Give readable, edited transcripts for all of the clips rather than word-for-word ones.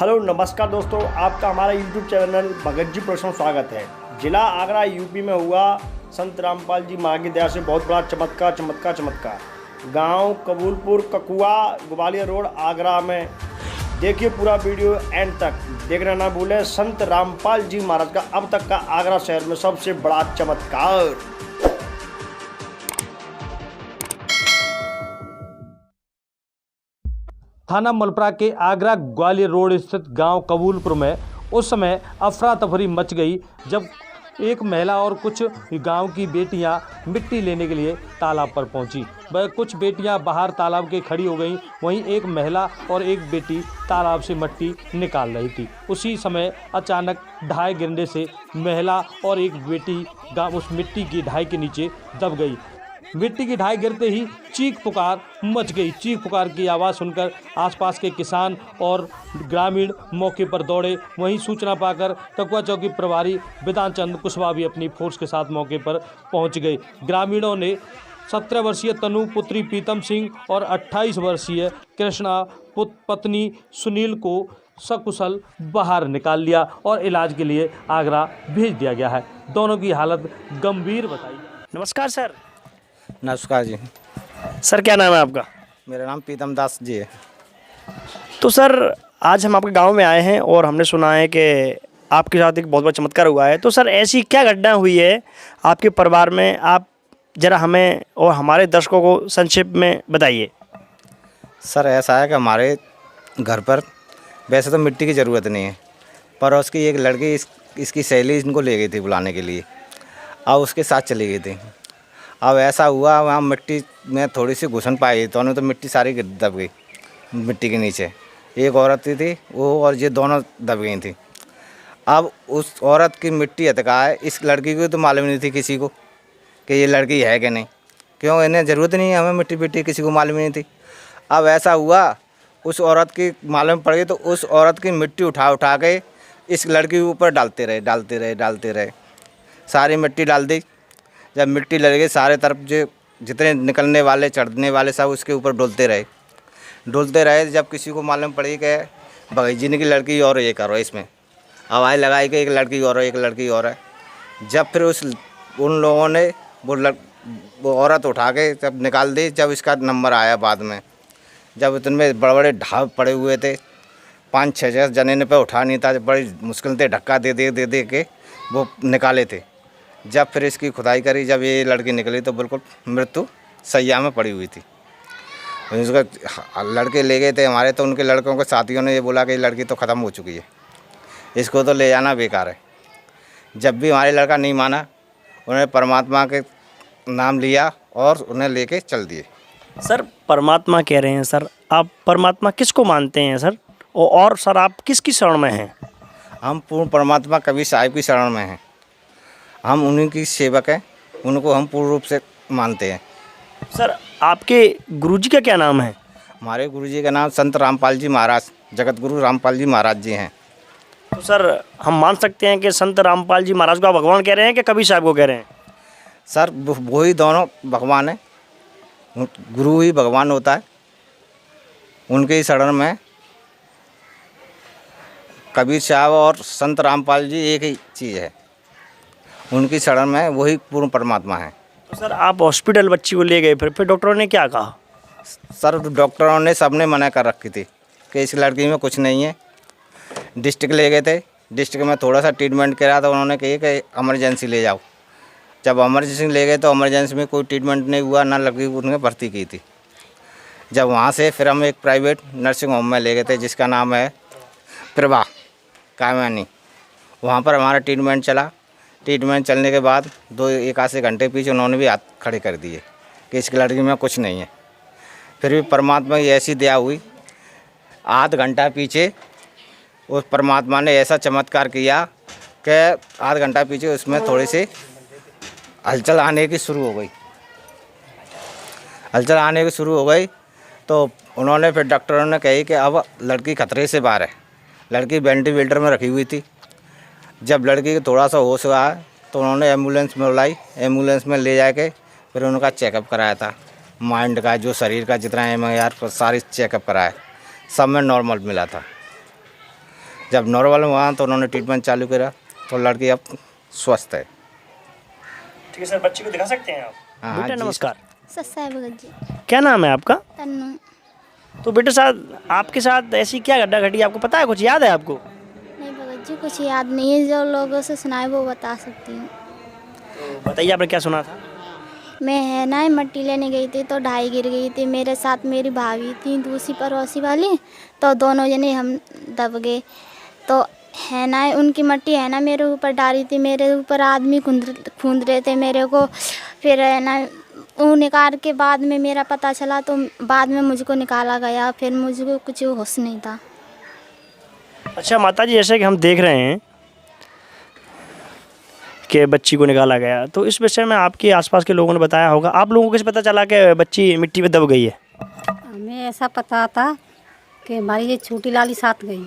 Hello नमस्कार दोस्तों, आपका हमारा YouTube channel Bhagat ji production स्वागत है। जिला आगरा यूपी में हुआ संत रामपाल जी महाराज की दया से बहुत बड़ा चमत्कार। गांव कबूलपुर ककुआ ग्वालियर रोड आगरा में। देखिए पूरा वीडियो एंड तक देखना ना भूलें। संत रामपाल जी महाराज का अब तक का आगरा शहर में सबसे बड़ा चमत्कार। थाना मलपरा के आगरा ग्वालियर रोड स्थित गांव कबूलपुर में उस समय अफरा तफरी मच गई जब एक महिला और कुछ गांव की बेटियां मिट्टी लेने के लिए तालाब पर पहुंची। वह कुछ बेटियां बाहर तालाब के खड़ी हो गईं, वहीं एक महिला और एक बेटी तालाब से मिट्टी निकाल रही थी। उसी समय अचानक ढाई गिरने से महिला और एक बेटी उस मिट्टी की ढाई के नीचे दब गई। मिट्टी की ढाई गिरते ही चीख पुकार मच गई। चीख पुकार की आवाज़ सुनकर आसपास के किसान और ग्रामीण मौके पर दौड़े। वहीं सूचना पाकर ककुआ चौकी प्रभारी विधान चंद कुशवाहा भी अपनी फोर्स के साथ मौके पर पहुंच गए। ग्रामीणों ने 17 वर्षीय तनु पुत्री प्रीतम सिंह और 28 वर्षीय कृष्णा पत्नी सुनील को सकुशल बाहर निकाल लिया और इलाज के लिए आगरा भेज दिया गया है। दोनों की हालत गंभीर बताई। नमस्कार सर। नमस्कार जी। सर क्या नाम है आपका? मेरा नाम प्रीतम दास जी है। तो सर आज हम आपके गांव में आए हैं और हमने सुना है कि आपके साथ एक बहुत बड़ा चमत्कार हुआ है। तो सर ऐसी क्या घटना हुई है आपके परिवार में, आप ज़रा हमें और हमारे दर्शकों को संक्षिप्त में बताइए। सर ऐसा है कि हमारे घर पर वैसे तो मिट्टी की ज़रूरत नहीं है, पर उसकी एक लड़की इसकी सहेली इनको ले गई थी बुलाने के लिए। अब उसके साथ चली गई थी। अब ऐसा हुआ वहाँ मिट्टी में थोड़ी सी घुसन पाई तो उन्हें तो मिट्टी सारी दब गई मिट्टी के नीचे। एक औरत थी वो और ये दोनों दब गई थी। अब उस औरत की मिट्टी हटका है, इस लड़की को तो मालूम नहीं थी किसी को कि ये लड़की है कि नहीं, क्यों इन्हें ज़रूरत नहीं है हमें मिट्टी किसी को मालूम नहीं थी। अब ऐसा हुआ उस औरत की मालूम पड़ गई तो उस औरत की मिट्टी उठा के इस लड़की के ऊपर डालते रहे। सारी मिट्टी डाल दी। जब मिट्टी लग गई सारे तरफ जो जितने निकलने वाले चढ़ने वाले सब उसके ऊपर डोलते रहे। जब किसी को मालूम पड़ी कि भगत जी की लड़की और ये करो, इसमें आवाज़ लगाई कि एक लड़की और है। जब फिर उन लोगों ने वो औरत उठा के जब निकाल दी, जब इसका नंबर आया बाद में, जब इतने बड़े बड़े ढाब पड़े हुए थे, 5-6 जने ने पे उठा नहीं था, बड़ी मुश्किल से धक्का दे के वो निकाले थे। जब फिर इसकी खुदाई करी, जब ये लड़की निकली तो बिल्कुल मृत्यु सैया में पड़ी हुई थी। उसका लड़के ले गए थे हमारे, तो उनके लड़कों के साथियों ने ये बोला कि ये लड़की तो ख़त्म हो चुकी है, इसको तो ले जाना बेकार है। जब भी हमारे लड़का नहीं माना, उन्होंने परमात्मा के नाम लिया और उन्हें लेके चल दिए। सर परमात्मा कह रहे हैं सर, आप परमात्मा किसको मानते हैं सर? और सर आप किसकी शरण में हैं? हम पूर्ण परमात्मा कबीर साहिब की शरण में हैं। हम उन्हीं की सेवक हैं, उनको हम पूर्ण रूप से मानते हैं। सर आपके गुरुजी का क्या नाम है? हमारे गुरुजी का नाम संत रामपाल जी महाराज, जगत गुरु रामपाल जी महाराज जी हैं। तो सर हम मान सकते हैं कि संत रामपाल जी महाराज को आप भगवान कह रहे हैं कि कबीर साहब को कह रहे हैं? सर वही दोनों भगवान हैं, गुरु ही भगवान होता है। उनके ही शरण में कबीर साहब और संत रामपाल जी एक ही चीज़ है, उनकी शरण में वही पूर्ण परमात्मा है। तो सर आप हॉस्पिटल बच्ची को ले गए, फिर डॉक्टरों ने क्या कहा? सर डॉक्टरों ने सबने मना कर रखी थी कि इस लड़की में कुछ नहीं है। डिस्ट्रिक्ट ले गए थे, डिस्ट्रिक्ट में थोड़ा सा ट्रीटमेंट करा तो उन्होंने कही कि इमरजेंसी ले जाओ। जब इमरजेंसी ले गए तो इमरजेंसी में कोई ट्रीटमेंट नहीं हुआ, ना लड़की उन्होंने भर्ती की थी। जब वहाँ से फिर हम एक प्राइवेट नर्सिंग होम में ले गए थे जिसका नाम है प्रभा कामयानी। वहाँ पर हमारा ट्रीटमेंट चला। ट्रीटमेंट चलने के बाद 1 घंटे पीछे उन्होंने भी हाथ खड़े कर दिए कि इस लड़की में कुछ नहीं है। फिर भी परमात्मा की ऐसी दया हुई, आध घंटा पीछे उस परमात्मा ने ऐसा चमत्कार किया कि आध घंटा पीछे उसमें थोड़ी सी हलचल आने की शुरू हो गई। तो उन्होंने फिर डॉक्टरों ने कही कि अब लड़की खतरे से बाहर है। लड़की वेंटिलेटर में रखी हुई थी। जब लड़की को थोड़ा सा होश आया तो उन्होंने एम्बुलेंस में बुलाई, एम्बुलेंस में ले जाके फिर उनका चेकअप कराया था। माइंड का, जो शरीर का जितना MRI सारी चेकअप कराया, सब में नॉर्मल मिला था। जब नॉर्मल हुआ तो उन्होंने ट्रीटमेंट चालू करा तो लड़की अब स्वस्थ है। ठीक है सर, बच्ची को दिखा सकते हैं आप? हाँ, बेटा जी। नमस्कार, सस्ता है भगत जी। क्या नाम है आपका? तन्नू। तो बेटे साहब आपके साथ ऐसी क्या घटना घटी, आपको पता है, कुछ याद है आपको? नहीं भगत जी, कुछ याद नहीं है, जो लोगों से सुनाए वो बता सकती हूँ। तो बताइए आपने क्या सुना था? मैं है ना मिट्टी लेने गई थी तो ढाई गिर गई थी, मेरे साथ मेरी भाभी थी दूसरी पड़ोसी वाली, तो दोनों जने हम दब गए। तो है ना उनकी मिट्टी है ना मेरे ऊपर डाली थी, मेरे ऊपर आदमी खूंद रहे थे मेरे को। फिर है ना वो निकाल के बाद में मेरा पता चला तो बाद में मुझको निकाला गया, फिर मुझको कुछ होश नहीं था। अच्छा माता जी, जैसे कि हम देख रहे हैं कि बच्ची को निकाला गया, तो इस विषय में आपके आसपास के लोगों ने बताया होगा, आप लोगों को कैसे पता चला कि बच्ची मिट्टी में दब गई है? हमें ऐसा पता था कि हमारी ये छोटी लाली साथ गई,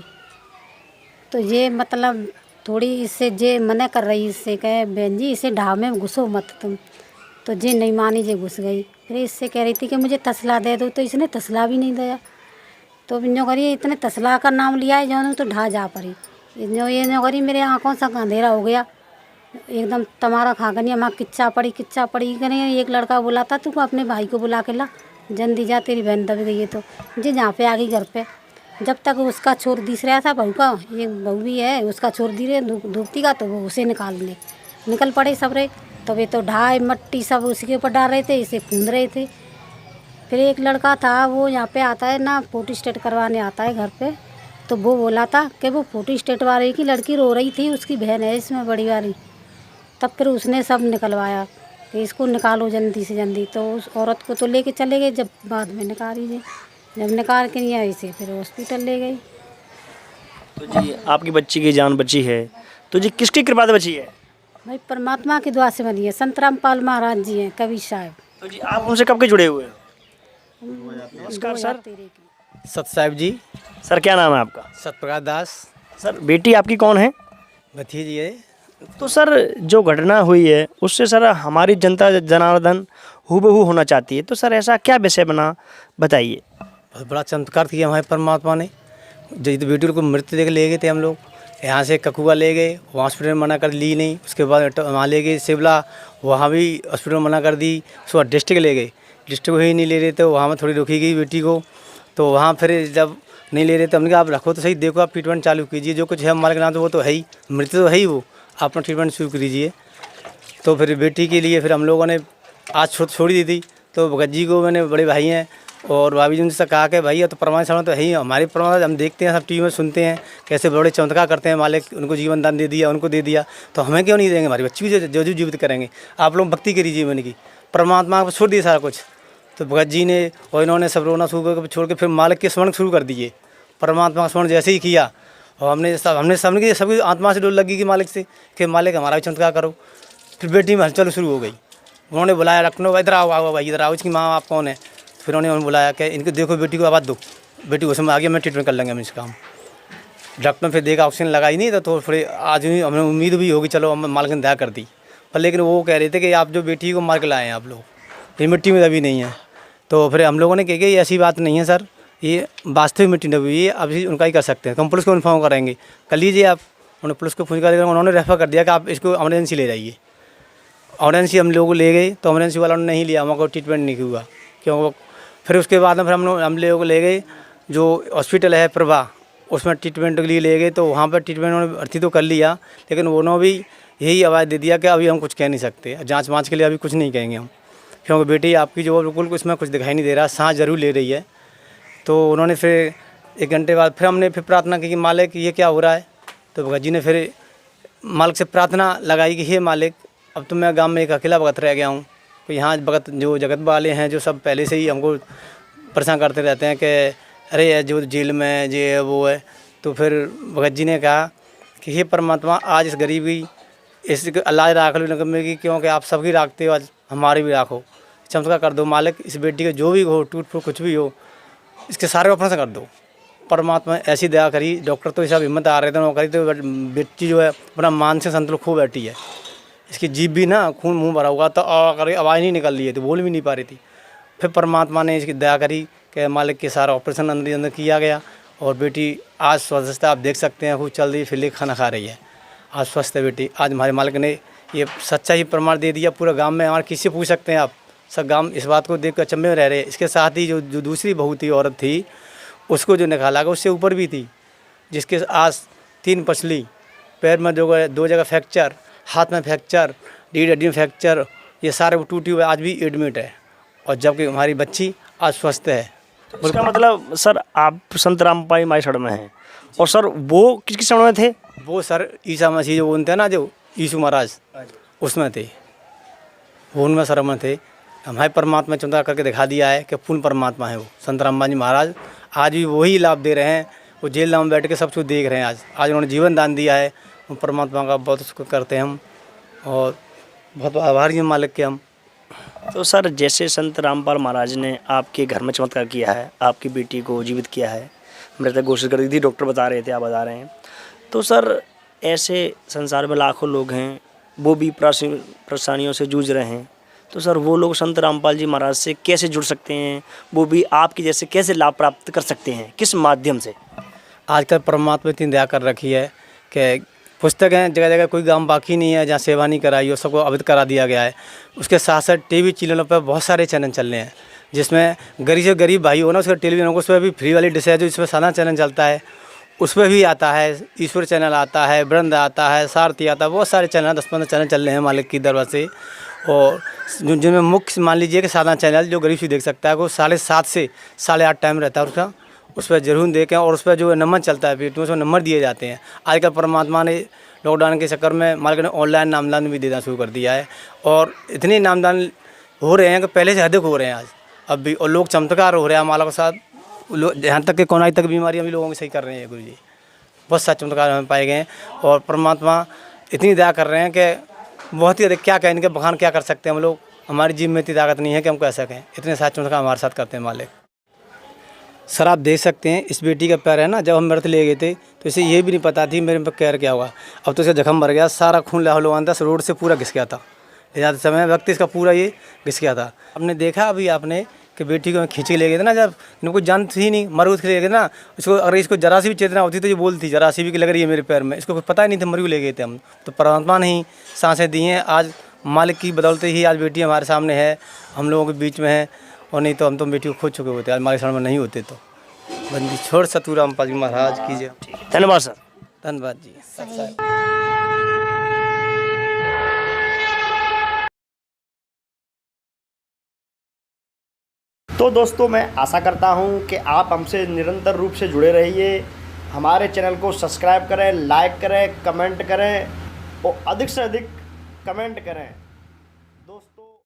तो ये मतलब थोड़ी इससे जे मना कर रही, इससे कहे बहन जी इसे ढाव में घुसो मत तुम, तो जे नहीं मानी, जे घुस गई। फिर इससे कह रही थी कि मुझे तसला दे दो, तो इसने तसला भी नहीं दिया। तो जो करी इतने तसला का नाम लिया है जो तो ढा जा पड़ी, जो करी मेरे आँखों से अंधेरा हो गया एकदम, तमारा खा कर माँ किच्चा पड़ी करें। एक लड़का बोला था तू अपने भाई को बुला के ला, जल्दी जा तेरी बहन दब गई है। तो जी जहाँ पे आ गई घर पे, जब तक उसका छोर दिस रहा था बहू का, एक बहू भी है उसका छोर दी रहे धूपती का, तो वो उसे निकल पड़े सब रहे। तब ये तो ढाई मट्टी सब उसके ऊपर डाल रहे थे, इसे खूंद रहे थे। फिर एक लड़का था वो यहाँ पे आता है ना, फोटो स्टेट करवाने आता है घर पे, तो वो बोला था कि वो फोटो स्टेट वाले की लड़की रो रही थी, उसकी बहन है इसमें बड़ी वाली। तब फिर उसने सब निकलवाया कि इसको निकालो जल्दी से जल्दी। तो उस औरत को तो लेके चले गए, जब बाद में निकाली थी, जब निकाल के नहीं आई से फिर हॉस्पिटल ले गई। तो जी आपकी बच्ची की जान बची है, तो जी किसकी कृपा से बची है? भाई परमात्मा की दुआ से बनी है, संत रामपाल महाराज जी हैं कवि साहब। तो जी आप उनसे कब के जुड़े हुए हो? नमस्कार सर। सत साहिब जी। सर क्या नाम है आपका? सतप्रकाश दास। सर बेटी आपकी कौन है? भतीजी है। तो सर जो घटना हुई है उससे सर हमारी जनता जनार्दन हूबहू होना चाहती है, तो सर ऐसा क्या विषय बना, बताइए। बहुत बड़ा चमत्कार किया हमारे परमात्मा ने। जब बेटी को मृत्यु देकर ले गए थे हम लोग, यहाँ से ककुआ ले गए, हॉस्पिटल में मना कर ली नहीं, उसके बाद वहाँ ले गए शिवला, वहाँ भी हॉस्पिटल में मना कर दी। उसके बाद डिस्ट्रिक्ट ले गए, डिस्ट्रिक्ट ही नहीं ले रहे थे, वहाँ में थोड़ी रोकी गई बेटी को। तो वहाँ फिर जब नहीं ले रहे थे हमने कहा आप रखो तो सही, देखो आप ट्रीटमेंट चालू कीजिए, जो कुछ है हमारे नाम तो वो तो है ही, मृत्यु तो है ही, वो अपना ट्रीटमेंट शुरू कीजिए। तो फिर बेटी के लिए फिर हम लोगों ने आज छोड़ी दी थी। तो भगत जी को मैंने, बड़े भाई हैं और भाभी जी उनसे कहा कि भाई तो परमात्मा सामने तो है ही, हमारे परमात्मा हम देखते हैं, सब टीवी में सुनते हैं कैसे बड़े चमत्कार करते हैं, मालिक उनको जीवन दान दे दिया, उनको दे दिया, तो हमें क्यों नहीं देंगे, हमारी बच्ची भी जो जीवित करेंगे। आप लोग भक्ति करिए जीवन की, परमात्मा को छोड़ दिए सारा कुछ। तो भगत जी ने और इन्होंने सब रोना शुरू कर छोड़ के फिर मालिक के स्मरण शुरू कर दिए। परमात्मा का स्मरण जैसे ही किया और हमने सबकी आत्मा से डोल लगी कि मालिक से, कि मालिक हमारा भी चमत्कार करो। फिर बेटी में हलचल शुरू हो गई, उन्होंने बुलाया लखनऊ, इधर आओ भाई इधर आओ, इसकी माँ आप कौन है। फिर उन्होंने बुलाया कि इनको देखो बेटी को आवाज़ दो, बेटी को समय आ गया, मैं ट्रीटमेंट कर लेंगे हम इसका। हम डॉक्टर ने फिर देखा ऑक्सीजन लगाई नहीं, तो फिर आज भी हमें उम्मीद भी होगी चलो हम मालिक ने दया कर दी। पर लेकिन वो कह रहे थे कि आप जो बेटी को मार के लाए हैं आप लोग, ये मिट्टी में दबी नहीं है। तो फिर हम लोगों ने कहा कि ये ऐसी बात नहीं है सर, ये वास्तविक मिट्टी दबी हुई है, अभी उनका ही कर सकते हैं, तो हम पुलिस को इन्फॉर्म करेंगे, कर लीजिए आप। उन्होंने पुलिस को फोन कर दिया, उन्होंने रेफर कर दिया कि आप इसको एमरजेंसी ले जाइए। एमरजेंसी हम लोग ले गए तो एमरजेंसी वालों ने नहीं लिया, हमारे को ट्रीटमेंट नहीं हुआ क्यों। फिर उसके बाद में फिर हम लोग ले गए जो हॉस्पिटल है प्रभा, उसमें ट्रीटमेंट के लिए ले गए। तो वहाँ पर ट्रीटमेंट उन्होंने भर्ती तो कर लिया, लेकिन उन्होंने भी यही आवाज़ दे दिया कि अभी हम कुछ कह नहीं सकते, जाँच वाँच के लिए अभी कुछ नहीं कहेंगे हम, क्योंकि बेटी आपकी जो बिल्कुल इसमें कुछ दिखाई नहीं दे रहा, सांस जरूर ले रही है। तो उन्होंने फिर 1 घंटे बाद फिर हमने फिर प्रार्थना की कि मालिक ये क्या हो रहा है। तो भगत जी ने फिर मालिक से प्रार्थना लगाई कि हे मालिक, अब तो मैं गांव में एक अकेला भगत रह गया हूँ, तो यहाँ भगत जो जगत वाले हैं जो सब पहले से ही हमको परेशान करते रहते हैं कि अरे ये जो जेल में जे है वो है। तो फिर भगत जी ने कहा कि हे परमात्मा, आज इस गरीबी इस इलाज राख लो नगम में की, क्योंकि आप सबकी राखते हो, आज हमारी भी राखो, चमत्कार कर दो मालिक, इस बेटी के जो भी हो टूट फूट कुछ भी हो, इसके सारे ऑपरेशन कर दो। परमात्मा ऐसी दया करी, डॉक्टर तो सब हिम्मत आ रहे थे नौकरी, तो बेटी जो है अपना मानसिक संतुलन खूब बैठी है, इसकी जीभ भी ना खून मुंह भरा हुआ, तो आवाज़ नहीं निकल रही है, तो बोल भी नहीं पा रही थी। फिर परमात्मा ने इसकी दया करी कि मालिक के सारा ऑपरेशन अंदर किया गया और बेटी आज स्वस्थ है, आप देख सकते हैं, खूब चल रही फिर खाना खा रही है, आज स्वस्थ है बेटी। आज हमारे मालिक ने ये सच्चा ही प्रमाण दे दिया पूरे गांव में। हमारे किसी से पूछ सकते हैं आप, सब गांव इस बात को देख कर अचंभे में रह रहे हैं। इसके साथ ही जो दूसरी बहू थी, औरत थी, उसको जो निकाला गया उससे ऊपर भी थी, जिसके आज 3 पसली, पैर में 2 जगह फ्रैक्चर, हाथ में फ्रैक्चर, रीढ़ हड्डी में फ्रैक्चर, ये सारे वो टूटी हुए आज भी एडमिट है। और जबकि हमारी बच्ची आज स्वस्थ है। उसका मतलब सर आप संत रामपाल माई शरण में हैं, और सर वो किस शरण में थे? वो सर ईसा मसीह जो बोलते हैं ना, जो यीशु महाराज, उसमें थे, वो उनमें शरण में थे। हमारे परमात्मा चमत्कार करके दिखा दिया है कि पूर्ण परमात्मा है वो संत रामपाल जी महाराज। आज भी वही लाभ दे रहे हैं, वो जेल में बैठ के सब कुछ देख रहे हैं। आज उन्होंने जीवन दान दिया है, वो परमात्मा का बहुत शुक्र करते हैं हम, और बहुत आभारी हैं मालिक के हम। तो सर जैसे संत रामपाल महाराज ने आपके घर में चमत्कार किया है, आपकी बेटी को जीवित किया है, मृतक घोषित कर दी थी, डॉक्टर बता रहे थे, आप बता रहे हैं, तो सर ऐसे संसार में लाखों लोग हैं, वो भी परेशानियों से जूझ रहे हैं, तो सर वो लोग संत रामपाल जी महाराज से कैसे जुड़ सकते हैं? वो भी आपकी जैसे कैसे लाभ प्राप्त कर सकते हैं, किस माध्यम से? आजकल परमात्मा इतनी दया कर रखी है कि पुस्तक हैं जगह जगह, कोई गांव बाकी नहीं है जहाँ सेवा नहीं कराई हो, सबको अवैध करा दिया गया है। उसके साथ साथ टीवी चैनलों पर बहुत सारे चैनल चल रहे हैं, जिसमें गरीब से गरीब भाई हो ना, उसका टेलीविजन को उस पर भी फ्री वाली डिश है, जो इसमें सारा चैनल चलता है, उस पर भी आता है, ईश्वर चैनल आता है, वृंद आता है, सारथी आता है, बहुत सारे चैनल, 10-15 चैनल चल रहे हैं मालिक की दरबार से। और जिनमें मुख्य मान लीजिए कि साधा चैनल जो गरीब से देख सकता है, वो 7:30 से 8:30 टाइम रहता है उसका, उस पर जरूर देखें। और उस पर जो नंबर चलता है फिर उसमें नंबर दिए जाते हैं। आजकल परमात्मा ने लॉकडाउन के चक्कर में मालिक ने ऑनलाइन नामदान भी देना शुरू कर दिया है, और इतने नामदान हो रहे हैं कि पहले से अधिक हो रहे हैं आज अब भी, और लोग चमत्कार हो रहे हैं हमारे साथ, यहाँ तक कि कोनाई तक बीमारियाँ भी लोगों की सही कर रहे हैं गुरु जी। बहुत सारे चमत्कार हमें पाए गए हैं, और परमात्मा इतनी दया कर रहे हैं कि बहुत ही अधिक, क्या कहें, इनके बखान क्या कर सकते हैं हम लोग। हमारी जीव में इतनी ताकत नहीं है कि हम कह सकें, इतने सारे चमत्कार हमारे साथ करते हैं मालिक। सर आप देख सकते हैं, इस बेटी का पैर है ना, जब हम मृत ले गए थे तो इसे ये भी नहीं पता थी मेरे पैर क्या हुआ। अब तो इसका जख्म भर गया, सारा खून लहलुहान रोड से पूरा घिस गया था, ले जाते समय व्यक्ति इसका पूरा ये घिस गया था। आपने देखा अभी आपने कि बेटी को खींच के ले गए थे ना, जब इनको जान थी नहीं, मरूद के ले गए थे ना, इसको अगर इसको जरा सी भी चेतना होती तो ये बोलती जरा सी भी कि लग रही है मेरे पैर में, इसको कुछ पता ही नहीं था, मरू ले गए थे हम। तो परमात्मा ने ही सांसें दी हैं, आज मालिक की बदौलत ही आज बेटी हमारे सामने है, हम लोगों के बीच में है, और नहीं तो हम तो बेटी को खो चुके होते, आज हमारे सामने नहीं होते। तो बंदी छोड़ सतू रामपाल जी महाराज कीजिए। धन्यवाद सर। धन्यवाद जी। तो दोस्तों मैं आशा करता हूं कि आप हमसे निरंतर रूप से जुड़े रहिए, हमारे चैनल को सब्सक्राइब करें, लाइक करें, कमेंट करें और अधिक से अधिक कमेंट करें।